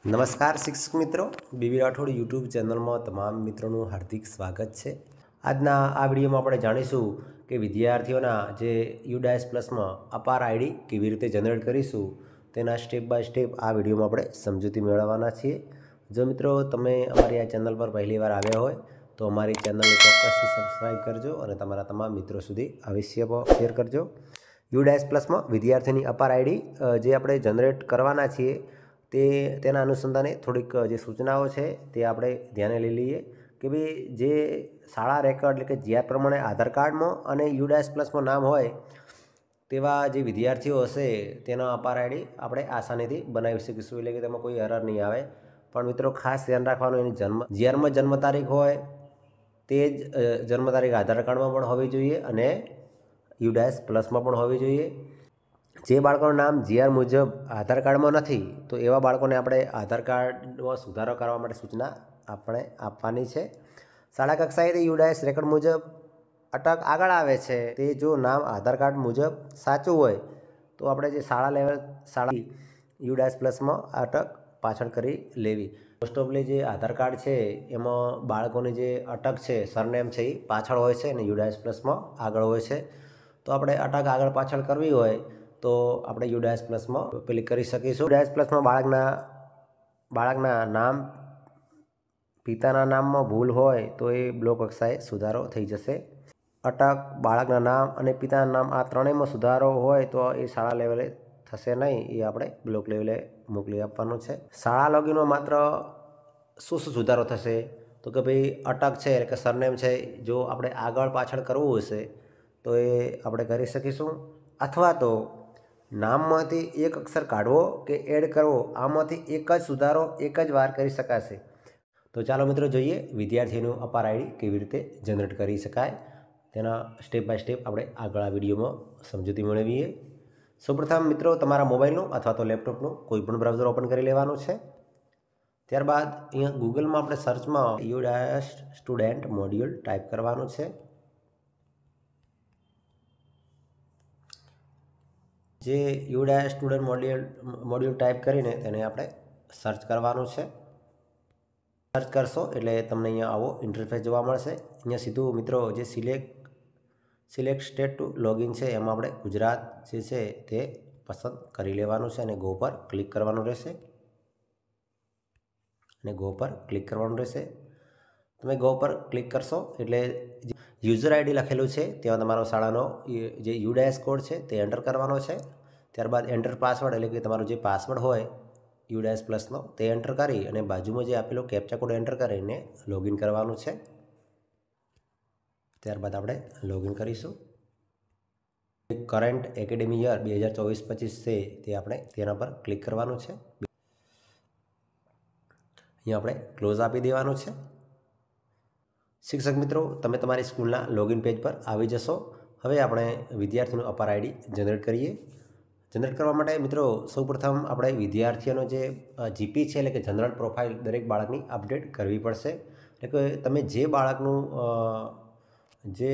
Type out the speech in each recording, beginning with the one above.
નમસ્કાર શિક્ષક મિત્રો, બીબી રાઠોડ યુટ્યુબ ચેનલમાં તમામ મિત્રોનું હાર્દિક સ્વાગત છે। આજના આ વિડીયોમાં આપણે જાણીશું કે વિદ્યાર્થીઓના જે યુડાયસ પ્લસમાં અપાર આઈડી કેવી રીતે જનરેટ કરીશું તેના સ્ટેપ બાય સ્ટેપ આ વિડીયોમાં આપણે સમજૂતી મેળવવાના છીએ। જો મિત્રો તમે અમારી આ ચેનલ પર પહેલી વાર આવ્યા હોય તો અમારી ચેનલને ચોક્કસથી સબસ્ક્રાઈબ કરજો અને તમારા તમામ મિત્રો સુધી અવશ્ય શેર કરજો। યુડાયસ પ્લસમાં વિદ્યાર્થીની અપાર આઈડી જે આપણે જનરેટ કરવાના છીએ તેના અનુસંધાને થોડીક જે સૂચનાઓ છે તે આપણે ધ્યાને લઈ લઈએ કે ભાઈ જે શાળા રેકોર્ડ એટલે કે જીઆર પ્રમાણે આધાર કાર્ડમાં અને યુડાયસ પ્લસમાં નામ હોય તેવા જે વિદ્યાર્થીઓ હશે તેના અપાર આઈડી આપણે આસાનીથી બનાવી શકીશું, એટલે કે તેમાં કોઈ એરર નહીં આવે। પણ મિત્રો ખાસ ધ્યાન રાખવાનું, એની જીઆરમાં જન્મ તારીખ હોય તે જ જન્મ તારીખ આધાર કાર્ડમાં પણ હોવી જોઈએ અને યુડાયસ પ્લસમાં પણ હોવી જોઈએ। જે બાળકોનું નામ જીઆર મુજબ આધાર કાર્ડમાં નથી તો એવા બાળકોને આપણે આધાર કાર્ડમાં સુધારો કરવા માટે સૂચના આપણે આપવાની છે। શાળા કક્ષાએથી યુડાયસ રેકોર્ડ મુજબ અટક આગળ આવે છે તે જો નામ આધાર કાર્ડ મુજબ સાચું હોય તો આપણે જે શાળા યુડાયસ પ્લસમાં અટક પાછળ કરી લેવી। મોસ્ટ ઓફલી જે આધાર કાર્ડ છે એમાં બાળકોની જે અટક છે સરનેમ છે એ પાછળ હોય છે અને યુડાયસ પ્લસમાં આગળ હોય છે, તો આપણે અટક આગળ પાછળ કરવી હોય તો આપણે યુડાયસ પ્લસમાં પેલી કરી શકીશું। યુડાયસ પ્લસમાં બાળકના નામ પિતાના નામમાં ભૂલ હોય તો એ બ્લોક કક્ષાએ સુધારો થઈ જશે। અટક, બાળકના નામ અને પિતાના નામ આ ત્રણેયમાં સુધારો હોય તો એ શાળા લેવલે થશે નહીં, એ આપણે બ્લોક લેવલે મોકલી આપવાનું છે। શાળા લોગિનમાં માત્ર શું સુધારો થશે તો કે ભાઈ અટક છે એટલે કે સરનેમ છે જો આપણે આગળ પાછળ કરવું હશે તો એ આપણે કરી શકીશું, અથવા તો નામમાંથી એક અક્ષર કાઢવો કે એડ કરવો, આમાંથી એક જ સુધારો એક જ વાર કરી શકાશે। તો ચાલો મિત્રો જોઈએ વિદ્યાર્થીનું અપાર આઈડી કેવી રીતે જનરેટ કરી શકાય તેના સ્ટેપ બાય સ્ટેપ આપણે આગળ આ વિડીયોમાં સમજૂતી મેળવીએ। સૌપ્રથમ મિત્રો તમારા મોબાઈલનું અથવા તો લેપટોપનું કોઈ પણ બ્રાઉઝર ઓપન કરી લેવાનું છે। ત્યારબાદ અહીંયા ગૂગલમાં આપણે સર્ચમાં યુડાયસ સ્ટુડન્ટ મોડ્યુલ ટાઈપ કરવાનું છે। જે યુડાયસ સ્ટુડન્ટ મોડ્યુલ ટાઈપ કરીને તેને આપણે સર્ચ કરવાનું છે। સર્ચ કરશો એટલે તમને અહીંયા આવો ઇન્ટરફેસ જોવા મળશે। અહીંયા સીધું મિત્રો જે સિલેક્ટ સ્ટેટ ટુ લોગિન છે એમાં આપણે ગુજરાત જે છે તે પસંદ કરી લેવાનું છે અને ગો પર ક્લિક કરવાનું રહેશે તમે ગો પર ક્લિક કરશો એટલે યુઝર આઈડી લખેલું છે ત્યાં તમારો શાળાનો જે યુડાયસ કોડ છે તે એન્ટર કરવાનો છે। ત્યારબાદ એન્ટર પાસવર્ડ એટલે કે તમારો જે પાસવર્ડ હોય યુડાયસ પ્લસનો તે એન્ટર કરી અને બાજુમાં જે આપેલો કેપ્ચા કોડ એન્ટર કરીને લોગિન કરવાનું છે। ત્યારબાદ આપણે લોગિન કરીશું। કરંટ એકેડેમી યર 2024-25 છે તે આપણે તેના પર ક્લિક કરવાનું છે। અહીંયા આપણે ક્લોઝ આપી દેવાનું છે। શિક્ષક મિત્રો તમે તમારી સ્કૂલના લોગિન પેજ પર આવી જશો। હવે આપણે વિદ્યાર્થીનું અપાર આઈડી જનરેટ કરીએ। જનરેટ કરવા માટે મિત્રો સૌપ્રથમ આપણે વિદ્યાર્થીઓનો જે જીપી છે એટલે કે જનરલ પ્રોફાઇલ દરેક બાળકની અપડેટ કરવી પડશે। એટલે કે તમે જે બાળકનું જે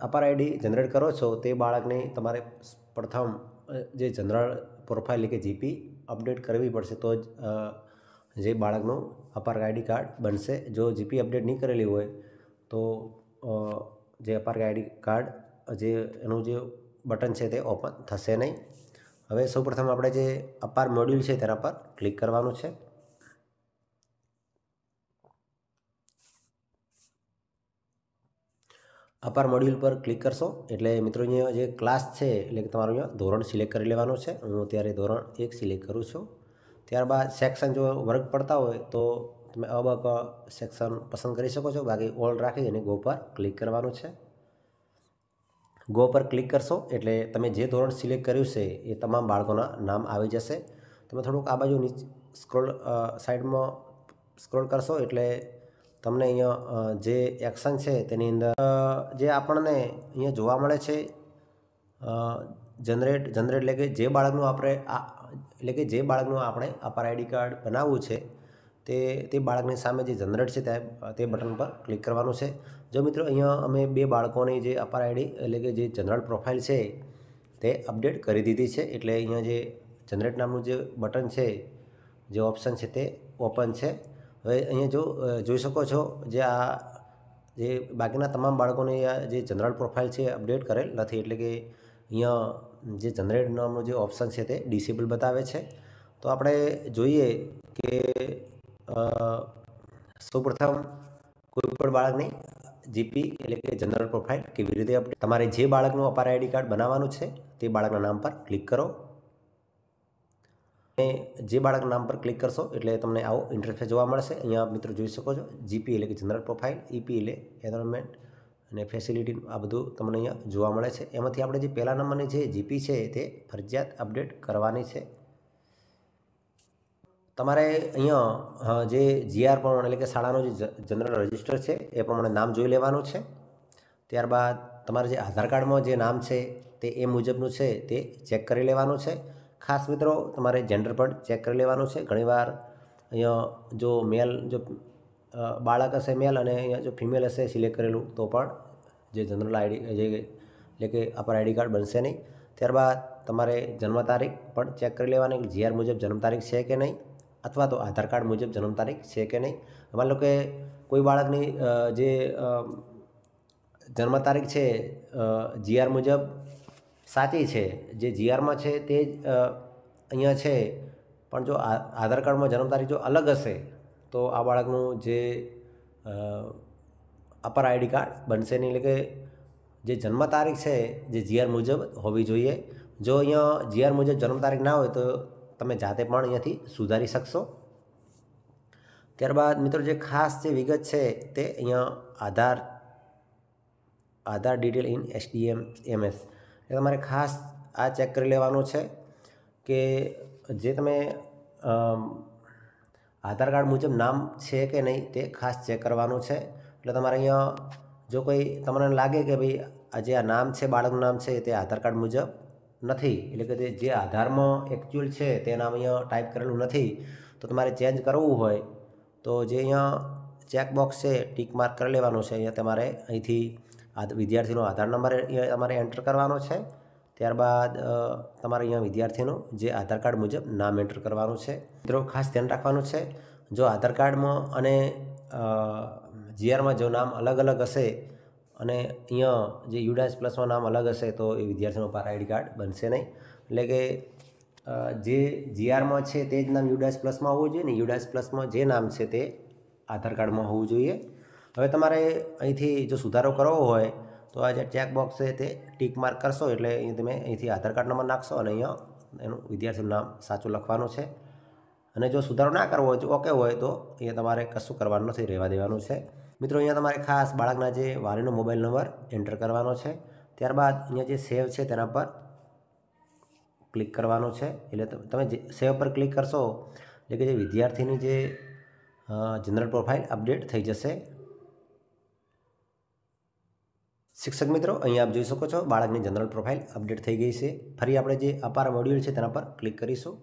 અપાર આઈડી જનરેટ કરો છો તે બાળકની તમારે પ્રથમ જે જનરલ પ્રોફાઇલ એટલે કે જીપી અપડેટ કરવી પડશે તો જ જે બાળકનું અપાર આઈડી કાર્ડ બનશે। જો જીપી અપડેટ નહીં કરેલી હોય તો જે અપાર આઈડી કાર્ડ જે એનું જે બટન છે તે ઓપન થશે નહીં। હવે સૌપ્રથમ આપણે જે અપાર મોડ્યુલ છે તેના પર ક્લિક કરવાનું છે। અપાર મોડ્યુલ પર ક્લિક કરશો એટલે મિત્રો અહીંયા જે ક્લાસ છે એટલે કે તમારું અહીંયા ધોરણ સિલેક્ટ કરી લેવાનું છે। હું અત્યારે ધોરણ 1 સિલેક્ટ કરું છું। ત્યારબાદ સેક્શન જો વર્ગ પડતા હોય તો તમે અબક સેક્શન પસંદ કરી શકો છો, બાકી ઓલ રાખી અને ગો પર ક્લિક કરવાનું છે। ગો પર ક્લિક કરશો એટલે તમે જે ધોરણ સિલેક્ટ કર્યું છે એ તમામ બાળકોના નામ આવી જશે। તમે થોડુંક આ બાજુ નીચે સાઈડમાં સ્ક્રોલ કરશો એટલે તમને અહીંયા જે એક્શન છે તેની અંદર જે આપણને અહીંયા જોવા મળે છે જનરેટ એટલે કે જે બાળકનું આપણે અપાર આઈડી કાર્ડ બનાવવું છે તે બાળકની સામે જે જનરેટ છે તે બટન પર ક્લિક કરવાનું છે। જો મિત્રો અહીંયા અમે 2 બાળકોની જે અપાર આઈડી એટલે કે જે જનરલ પ્રોફાઇલ છે તે અપડેટ કરી દીધી છે, એટલે અહીંયા જે જનરેટ નામનું જે બટન છે જે ઓપ્શન છે તે ઓપન છે. હવે અહીંયા જોઈ શકો છો જે બાકીના તમામ બાળકોને જે જનરલ પ્રોફાઇલ છે અપડેટ કરેલ નથી, એટલે કે અહીંયા જે જનરેટ નામનું જે ઓપ્શન છે તે ડિસેબલ બતાવે છે. તો આપણે જોઈએ કે સૌપ્રથમ કોઈ પણ બાળકની જીપી એટલે કે જનરલ પ્રોફાઇલ કેવી રીતે અપડેટ. તમારે જે બાળકનું અપાર આઈડી કાર્ડ બનાવવાનું છે તે બાળકના નામ પર ક્લિક કરો. જે બાળકના નામ પર ક્લિક કરશો એટલે તમને આવો ઇન્ટરફેસ જોવા મળશે. અહીંયા મિત્રો જોઈ શકો છો જીપી એટલે કે જનરલ પ્રોફાઇલ, ઈપી એટલે એનરોલમેન્ટ અને ફેસિલિટી, આ બધું તમને અહીંયા જોવા મળે છે. એમાંથી આપણે જે પહેલા નંબરની જે જીપી છે તે ફરજિયાત અપડેટ કરવાની છે. તમારે અહીંયા જે જીઆર પ્રમાણે એટલે કે શાળાનું જે જનરલ રજિસ્ટર છે એ પ્રમાણે નામ જોઈ લેવાનું છે. ત્યારબાદ તમારે જે આધાર કાર્ડમાં જે નામ છે તે એ મુજબનું છે તે ચેક કરી લેવાનું છે. ખાસ મિત્રો તમારે જેન્ડર પણ ચેક કરી લેવાનું છે. ઘણીવાર અહીંયા જો બાળક હશે મેલ અને અહીંયા જો ફિમેલ હશે સિલેક્ટ કરેલું તો પણ જે જનરલ આઈડી એટલે કે અપર આઈડી કાર્ડ બનશે નહીં. ત્યારબાદ તમારે જન્મ તારીખ પણ ચેક કરી લેવાની, જીઆર મુજબ જન્મ તારીખ છે કે નહીં, અથવા તો આધાર કાર્ડ મુજબ જન્મ તારીખ છે કે નહીં. માની લો કે કોઈ બાળકની જે જન્મ તારીખ છે જીઆર મુજબ સાચી છે, જે જીઆરમાં છે તે જ અહીંયા છે, પણ જો આધાર કાર્ડમાં જન્મ તારીખ જો અલગ હશે તો આ બાળકનું જે અપર આઈડી કાર્ડ બનશે નહીં. એટલે કે જે જન્મ તારીખ છે જે જીઆર મુજબ હોવી જોઈએ. જો અહીંયા જીઆર મુજબ જન્મ તારીખ ના હોય તો તમે જાતે પણ અહીંયાથી સુધારી શકશો. ત્યારબાદ મિત્રો જે ખાસ જે વિગત છે તે અહીંયા આધાર ડિટેલ ઇન SDMS એ તમારે ખાસ આ ચેક કરી લેવાનું છે કે જે તમે આધાર કાર્ડ મુજબ નામ છે કે નહીં તે ખાસ ચેક કરવાનું છે. એટલે તમારે અહીંયા જો કોઈ તમને લાગે કે ભાઈ આ નામ છે, બાળકનું નામ છે તે આધાર કાર્ડ મુજબ નથી, એટલે કે જે આધારમાં એકચ્યુઅલ છે તે નામ અહીંયા ટાઈપ કરેલું નથી, તો તમારે ચેન્જ કરવું હોય તો જે અહીંયા ચેકબોક્સ છે ટીક માર્ક કરી લેવાનું છે. અહીંયા તમારે અહીંથી વિદ્યાર્થીનો આધાર નંબર અહીંયા તમારે એન્ટર કરવાનો છે. ત્યારબાદ તમારે અહીંયા વિદ્યાર્થીનું જે આધાર કાર્ડ મુજબ નામ એન્ટર કરવાનું છે. મિત્રો ખાસ ધ્યાન રાખવાનું છે, જો આધાર કાર્ડમાં અને જીઆરમાં જો નામ અલગ અલગ હશે અને અહીંયા જે યુડાસ પ્લસમાં નામ અલગ હશે તો એ વિદ્યાર્થીનો અપાર આઈડી કાર્ડ બનશે નહીં. એટલે કે જે જીઆરમાં છે તે જ નામ યુડાસ પ્લસમાં હોવું જોઈએ ને યુડાસ પ્લસમાં જે નામ છે તે આધાર કાર્ડમાં હોવું જોઈએ. હવે તમારે અહીંથી જો સુધારો કરવો હોય તો આ જે ચેકબોક્સ છે તે ટીક માર્ક કરશો એટલે અહીં તમે અહીંથી આધાર કાર્ડ નંબર નાખશો અને અહીંયા એનું વિદ્યાર્થીનું નામ સાચું લખવાનું છે. અને જો સુધારો ના કરવો હોય, ઓકે હોય તો અહીંયા તમારે કશું કરવાનું નથી, રહેવા દેવાનું છે. મિત્રો અહીંયા તમારે ખાસ બાળકના જે વાલીનો મોબાઈલ નંબર એન્ટર કરવાનો છે. ત્યારબાદ અહીંયા જે સેવ છે તેના પર ક્લિક કરવાનું છે. એટલે તમે સેવ પર ક્લિક કરશો એટલે કે જે વિદ્યાર્થીની જે જનરલ પ્રોફાઇલ અપડેટ થઈ જશે. શિક્ષક મિત્રો અહીંયા આપ જોઈ શકો છો બાળકની જનરલ પ્રોફાઇલ અપડેટ થઈ ગઈ છે. ફરી આપણે જે અપાર મોડ્યુલ છે તેના પર ક્લિક કરીશું.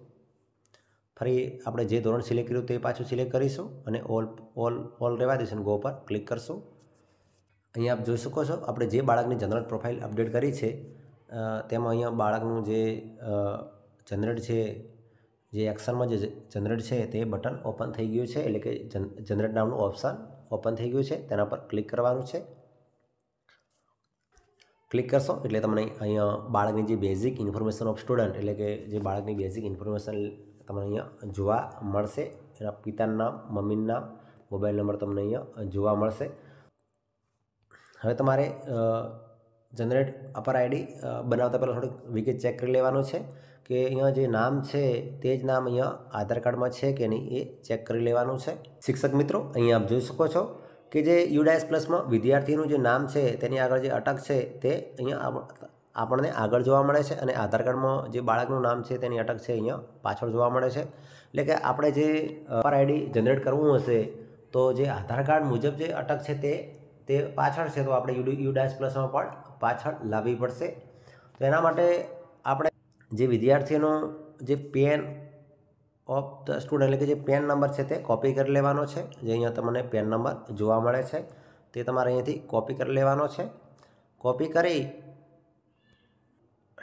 ફરી આપણે જે ધોરણ સિલેક્ટ કર્યું તે પાછું સિલેક્ટ કરીશું અને ઓલ રહેવા દઈશું, ગો પર ક્લિક કરશું. અહીંયા આપ જોઈ શકો છો આપણે જે બાળકની જનરલ પ્રોફાઇલ અપડેટ કરી છે તેમાં અહીંયા બાળકનું જે જનરેટ છે, જે એક્શનમાં જે જનરેટ છે તે બટન ઓપન થઈ ગયું છે. એટલે કે જનરેટ નામનું ઓપ્શન ઓપન થઈ ગયું છે, તેના પર ક્લિક કરવાનું છે. ક્લિક કરશો એટલે તમને અહીંયા બાળકની જે બેઝિક ઇન્ફોર્મેશન ઓફ સ્ટુડન્ટ એટલે કે જે બાળકની બેઝિક ઇન્ફોર્મેશન તમને અહીંયા જોવા મળશે. એના પિતાનું નામ, મમ્મીનું નામ, મોબાઈલ નંબર તમને અહીંયા જોવા મળશે. હવે તમારે જનરેટ અપર આઈડી બનાવતા પહેલાં થોડીક વિગત ચેક કરી લેવાનું છે કે અહીંયા જે નામ છે તે જ નામ અહીંયા આધાર કાર્ડમાં છે કે નહીં એ ચેક કરી લેવાનું છે. શિક્ષક મિત્રો અહીંયા આપ જોઈ શકો છો કે જે યુડાએસ પ્લસમાં વિદ્યાર્થીનું જે નામ છે તેની આગળ જે અટક છે તે અહીંયા આપણને આગળ જોવા મળે છે અને આધાર કાર્ડમાં જે બાળકનું નામ છે તેની અટક છે અહીંયા પાછળ જોવા મળે છે. એટલે કે આપણે જે અપર આઈડી જનરેટ કરવું હશે તો જે આધાર કાર્ડ મુજબ જે અટક છે તે પાછળ છે, તો આપણે યુડાએસ પ્લસમાં પણ પાછળ લાવવી પડશે. તો એના માટે આપણે જે વિદ્યાર્થીનો જે પેન ઓફ ધ સ્ટુડન્ટ એટલે કે જે પેન નંબર છે તે કોપી કરી લેવાનો છે. જે અહીંયા તમને પેન નંબર જોવા મળે છે તે તમારે અહીંયાથી કોપી કરી લેવાનો છે. કોપી કરી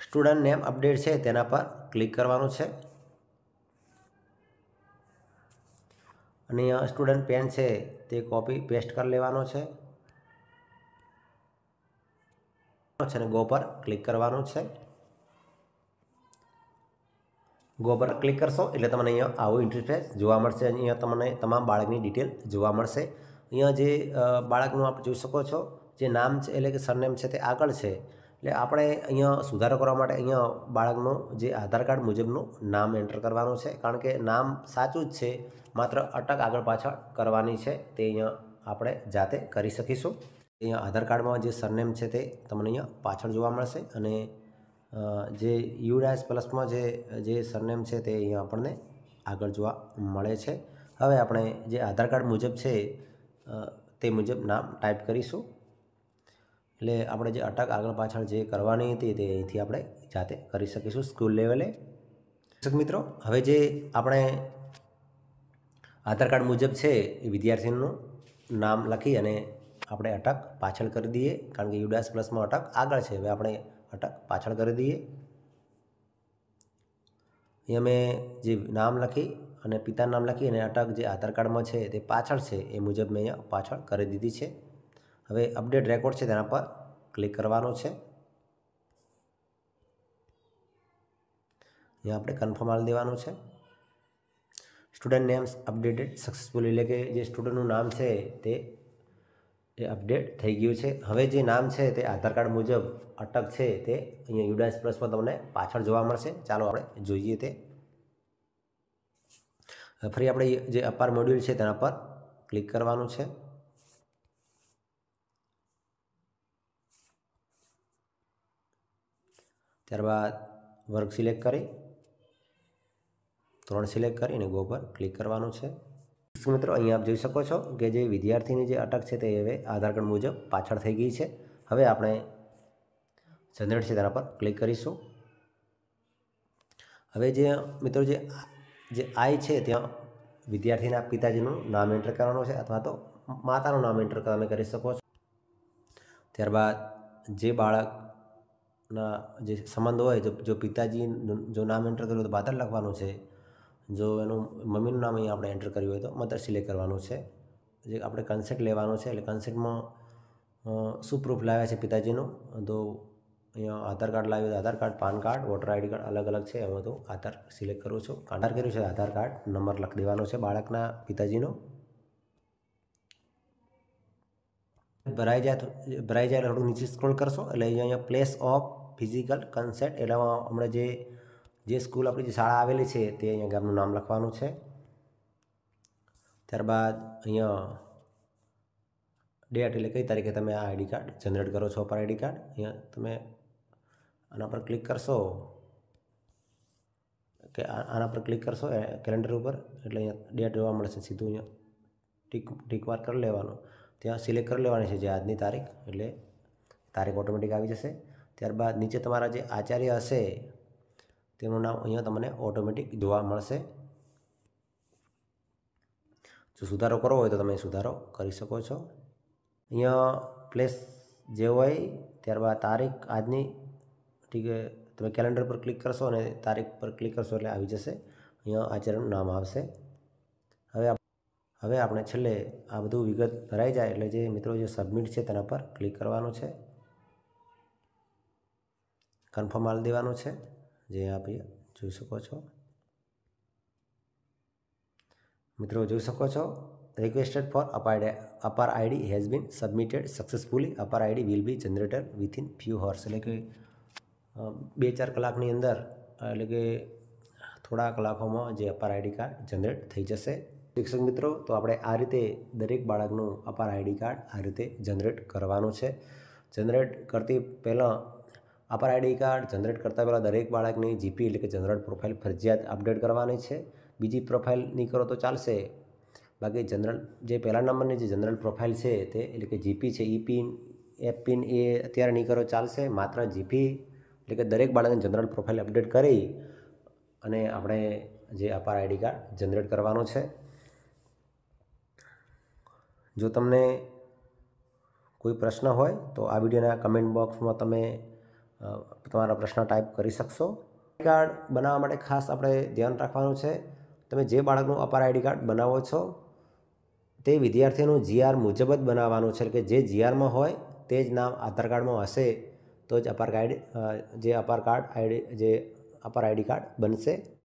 સ્ટુડન્ટ નેમ અપડેટ છે તેના પર ક્લિક કરવાનું છે. અને અહીંયા સ્ટુડન્ટ પેન છે તે કોપી પેસ્ટ કરી લેવાનો છે અને ગો પર ક્લિક કરવાનું છે. ગો પર ક્લિક કરશો એટલે તમને અહીંયા આવું ઇન્ટરફેસ જોવા મળશે. અહીંયા તમને તમામ બાળકની ડિટેલ જોવા મળશે. અહીંયા જે બાળકનું આપ જોઈ શકો છો જે નામ છે એટલે કે સરનેમ છે તે આગળ છે, એટલે આપણે અહીંયા સુધારો કરવા માટે અહીંયા બાળકનું જે આધાર કાર્ડ મુજબનું નામ એન્ટર કરવાનું છે, કારણ કે નામ સાચું જ છે, માત્ર અટક આગળ પાછળ કરવાની છે. તે અહીંયા આપણે જાતે કરી શકીશું. અહીંયા આધાર કાર્ડમાં જે સરનેમ છે તે તમને અહીંયા પાછળ જોવા મળશે અને જે U++ જે સરનેમ છે તે અહીંયા આપણને આગળ જોવા મળે છે. હવે આપણે જે આધાર કાર્ડ મુજબ છે તે મુજબ નામ ટાઈપ કરીશું, એટલે આપણે જે અટક આગળ પાછળ જે કરવાની હતી તે અહીંથી આપણે જાતે કરી શકીશું સ્કૂલ લેવલે. દર્શક મિત્રો, હવે જે આપણે આધાર કાર્ડ મુજબ છે એ વિદ્યાર્થીનું નામ લખી અને આપણે અટક પાછળ કરી દઈએ, કારણ કે U++માં અટક આગળ છે. હવે આપણે અટક પાછળ કરી દઈએ. અહીંયા મેં જે નામ લખી અને પિતાનું નામ લખી અને અટક જે આધાર કાર્ડમાં છે તે પાછળ છે એ મુજબ મેં અહીંયા પાછળ કરી દીધી છે. હવે અપડેટ રેકોર્ડ છે તેના પર ક્લિક કરવાનું છે. અહીંયા આપણે કન્ફર્મ આપી દેવાનું છે. સ્ટુડન્ટ નેમ્સ અપડેટેડ સક્સેસફુલ, એટલે કે જે સ્ટુડન્ટનું નામ છે તે અપડેટ થઈ ગયું છે. હવે જે નામ છે તે આધાર કાર્ડ મુજબ અટક છે તે અહીંયા U++માં તમને પાછળ જોવા મળશે. ચાલો આપણે જોઈએ તે. ફરી આપણે જે અપાર મોડ્યુલ છે તેના પર ક્લિક કરવાનું છે. ત્યારબાદ વર્ગ સિલેક્ટ કરી 3 સિલેક્ટ કરી અને ગો પર ક્લિક કરવાનું છે. મિત્રો, અહીંયા આપ જોઈ શકો છો કે જે વિદ્યાર્થીની જે અટક છે તે હવે આધાર કાર્ડ મુજબ પાછળ થઈ ગઈ છે. હવે આપણે જનરેટ છે તેના પર ક્લિક કરીશું. હવે જે મિત્રો જે આઈ છે ત્યાં વિદ્યાર્થીના પિતાજીનું નામ એન્ટર કરવાનું છે અથવા તો માતાનું નામ એન્ટર તમે કરી શકો છો. ત્યારબાદ જે બાળકના જે સંબંધ હોય, જો પિતાજી જો નામ એન્ટર કર્યું તો ફાધર લખવાનું છે, જો એનું મમ્મીનું નામ અહીંયા આપણે એન્ટર કર્યું હોય તો મધર સિલેક્ટ કરવાનું છે. જે આપણે કન્સેન્ટ લેવાનું છે, એટલે કન્સેન્ટમાં શું પ્રૂફ લાવ્યા છે પિતાજીનું, તો અહીંયા આધાર કાર્ડ લાવ્યું તો Aadhaar card, PAN card, voter ID card અલગ અલગ છે, એમાં તો આધાર સિલેક્ટ કરું છું. આધાર કર્યું છે, આધાર કાર્ડ નંબર લખી દેવાનો છે બાળકના પિતાજીનો. ભરાઈ જાય એટલે થોડું નીચે સ્ક્રોલ કરશો એટલે અહીંયા પ્લેસ ઓફ ફિઝિકલ કન્સેન્ટ, એટલે હમણાં જે સ્કૂલ આપણી જે શાળા આવેલી છે તે અહીંયા ગામનું નામ લખવાનું છે. ત્યારબાદ અહીંયા ડેટ, એટલે કઈ તારીખે તમે આ આઈડી કાર્ડ જનરેટ કરો છો, અપાર આઈડી કાર્ડ. અહીંયા તમે આના પર ક્લિક કરશો કે આના પર ક્લિક કરશો કેલેન્ડર ઉપર, એટલે અહીંયા ડેટ જોવા મળશે. સીધું અહીંયા ટીક માર્ક કરી લેવાનું, ત્યાં સિલેક્ટ કરી લેવાની છે જે આજની તારીખ, એટલે તારીખ ઓટોમેટિક આવી જશે. ત્યારબાદ નીચે તમારા જે આચાર્ય હશે તેમનું નામ અહીંયા તમને ઓટોમેટિક જોવા મળશે. જો સુધારો કરવો હોય તો તમે સુધારો કરી શકો છો. અહીંયા પ્લેસ જે હોય, ત્યારબાદ તારીખ આજની, ઠીક છે, તમે કેલેન્ડર પર ક્લિક કરશો અને તારીખ પર ક્લિક કરશો એટલે આવી જશે. અહીંયા આચાર્યનું નામ આવશે. હવે આપણે છેલ્લે આ બધું વિગત ભરાઈ જાય એટલે જે મિત્રો જે સબમિટ છે તેના પર ક્લિક કરવાનું છે, કન્ફર્મ આપી દેવાનું છે, જે આપ જોઈ શકો છો. મિત્રો જોઈ શકો છો, requested for APAAR ID has been submitted successfully. APAAR ID will be generated within few hours, એટલે કે 2-4 કલાકની અંદર, એટલે કે થોડા કલાકોમાં જે અપાર આઈડી કાર્ડ જનરેટ થઈ જશે. શિક્ષક મિત્રો, તો આપણે આ રીતે દરેક બાળકનું અપાર આઈડી કાર્ડ આ રીતે જનરેટ કરવાનું છે. જનરેટ કરતી પહેલાં અપાર આઈડી કાર્ડ જનરેટ કરતાં પહેલાં દરેક બાળકની જીપી, એટલે કે જનરલ પ્રોફાઇલ ફરજિયાત અપડેટ કરવાની છે. બીજી પ્રોફાઇલ નહીં કરો તો ચાલશે, બાકી જનરલ જે પહેલા નંબરની જે જનરલ પ્રોફાઇલ છે તે, એટલે કે જીપી છે, ઈ પિન, એફ પિન એ અત્યારે નહીં કરો ચાલશે. માત્ર જીપી, એટલે કે દરેક બાળકની જનરલ પ્રોફાઇલ અપડેટ કરી અને આપણે જે અપાર આઈડી કાર્ડ જનરેટ કરવાનું છે. જો તમને કોઈ પ્રશ્ન હોય તો આ વિડીયોના કમેન્ટ બોક્સમાં તમે તમારા પ્રશ્ન ટાઈપ કરી શકશો. આઈડી કાર્ડ બનાવવા માટે ખાસ આપણે ધ્યાન રાખવાનું છે, તમે જે બાળકનું અપાર આઈડી કાર્ડ બનાવો છો તે વિદ્યાર્થીનું જીઆર મુજબ જ બનાવવાનું છે કે જે જીઆરમાં હોય તે જ નામ આધાર કાર્ડમાં હશે તો જ અપાર આઈડી કાર્ડ બનશે।